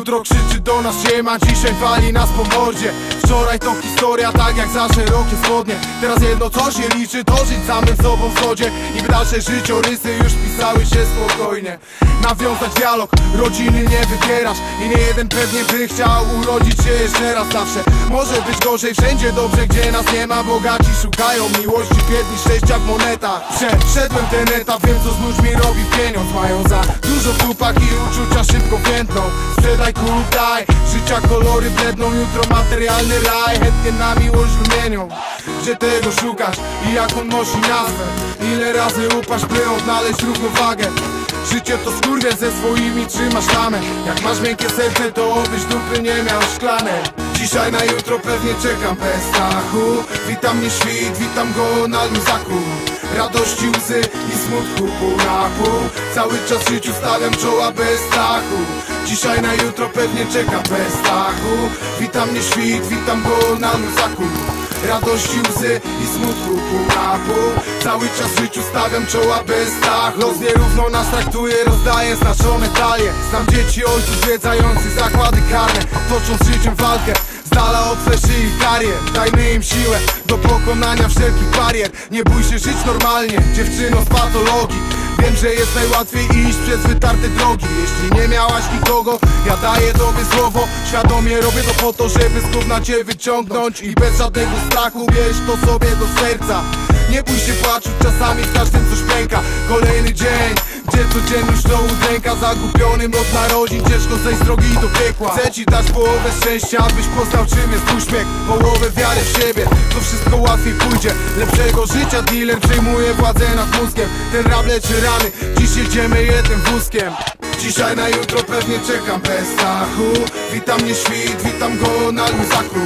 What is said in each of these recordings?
Jutro krzyczy do nas siema, dzisiaj wali nas po mordzie. Wczoraj to historia, tak jak za szerokie spodnie. Teraz jedno co się liczy, to żyć samym sobą w zgodzie. I by dalsze życiorysy już pisały się spokojnie. Nawiązać dialog, rodziny nie wybierasz. I nie jeden pewnie by chciał urodzić się jeszcze raz. Zawsze może być gorzej, wszędzie dobrze, gdzie nas nie ma. Bogaci szukają miłości, biedni szczęścia w monetach. Przeszedłem ten etap, wiem co z ludźmi robi pieniądz. Mają za dużo fupak i uczucia szybko więdną. Sprzedaj kup, daj, życia kolory bledną. Jutro materialny raj, chętnie na miłość wymienią. Gdzie tego szukasz i jak on nosi nazwę? Ile razy upaść, by odnaleźć równowagę? Życie to skurwiel, ze swoimi trzymasz tamę. Jak masz miękkie serce, to obyś dupy nie miał szklane. Dzisiaj na jutro pewnie czekam bez strachu. Witam mnie świt, witam go na luzaku. Radości, łzy i smutku pół na pół. Cały czas życiu stawiam czoła bez strachu. Dzisiaj na jutro pewnie czekam bez strachu. Witam mnie świt, witam go na luzaku. Radości, łzy i smutku pół na pół. Cały czas życiu stawiam czoła bez strachu. Los nierówno nas traktuje, rozdaje znaczone talie. Znam dzieci ojców zwiedzających zakłady karne, tocząc życiem walkę z dala od fleszy i karier. Dajmy im siłę do pokonania wszelkich barier. Nie bój się żyć normalnie, dziewczyno z patologii. Wiem, że jest najłatwiej iść przez wytarte drogi. Jeśli nie miałaś nikogo, ja daję tobie słowo. Świadomie robię to po to, żeby znów na cię wyciągnąć. I bez żadnego strachu bierz to sobie do serca. Nie bój się płaczu, czasami w każdym coś pęka. Kolejny dzień, gdzie codzienność to udręka. Zagubionym od narodzin ciężko zejść z drogi do piekła. Chcę ci dać połowę szczęścia, abyś poznał czym jest uśmiech. Połowę wiary w siebie, to wszystko łatwiej pójdzie. Lepszego życia dealer przejmuje władzę nad mózgiem. Ten rap leczy rany, dziś jedziemy jednym wózkiem. Dzisiaj na jutro pewnie czekam bez strachu. Witam mnie świt, witam go na luzaku.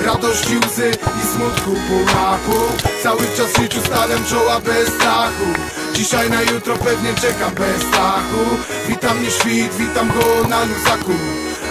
Radości, łzy i smutku pół na pół. Cały czas życiu stawiam czoła bez strachu. Dzisiaj na jutro pewnie czekam bez strachu. Witam mnie świt, witam go na luzaku.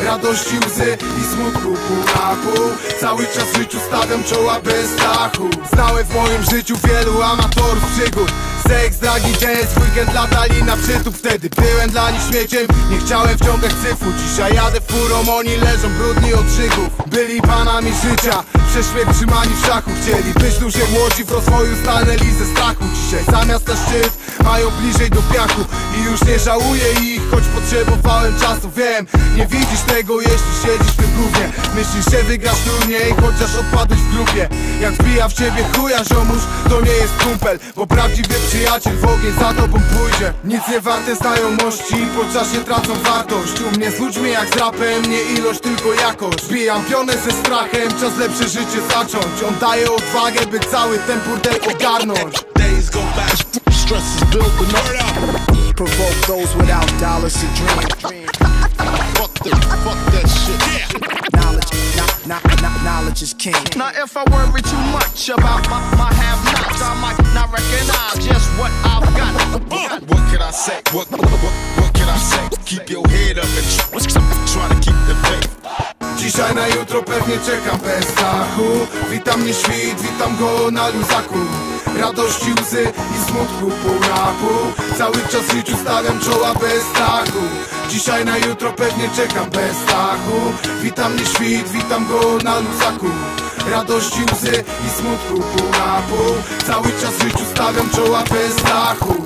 Radości, łzy i smutku pół na pół. Cały czas życiu stawiam czoła bez strachu. Znałem w moim życiu wielu amatorów przygód. Seks, dragi, jazz, weekend latali na przytup. Wtedy byłem dla nich śmieciem, nie chciałem wciągać cyfru. Dzisiaj jadę furą, oni leżą brudni od żygów. Byli panami życia, prześmiech trzymani w szachu. Chcieli być dłużej młodzi, w rozwoju stanęli ze strachu. Dzisiaj zamiast na szczyt mają bliżej do piachu. I już nie żałuję ich, choć potrzebowałem czasu. Wiem, nie widzisz tego, jeśli siedzisz w tym gównie. Myślisz, że wygrasz turniej, chociaż odpadłeś w grupie. Jak wbija w ciebie chuja ziomuś, to nie jest kumpel. Bo prawdziwy przyjaciel w ogień za tobą pójdzie. Nic nie warte znajomości, po czasie tracą wartość. U mnie z ludźmi jak z rapem, nie ilość, tylko jakość. Bijam pionę ze strachem, czas lepsze życie zacząć. On daje odwagę, by cały ten burdel ogarnąć. Days go fast, stress is building up. Provoke those without dollars to dream. Fuck that shit. Knowledge is king. Now if I worry too much about my have-nots, I might not recognize just what I've got. What can I say? What can I say? Keep your head up and try to keep the faith. Dzisiaj na jutro pewnie czekam bez strachu. Witam mnie świt, witam go na luzaku. Radości, łzy i smutku pół na pół. Cały czas życiu stawiam czoła bez strachu. Dzisiaj na jutro pewnie czekam bez strachu. Witam mnie świt, witam go na luzaku. Radości, łzy i smutku pół na pół. Cały czas życiu stawiam czoła bez strachu.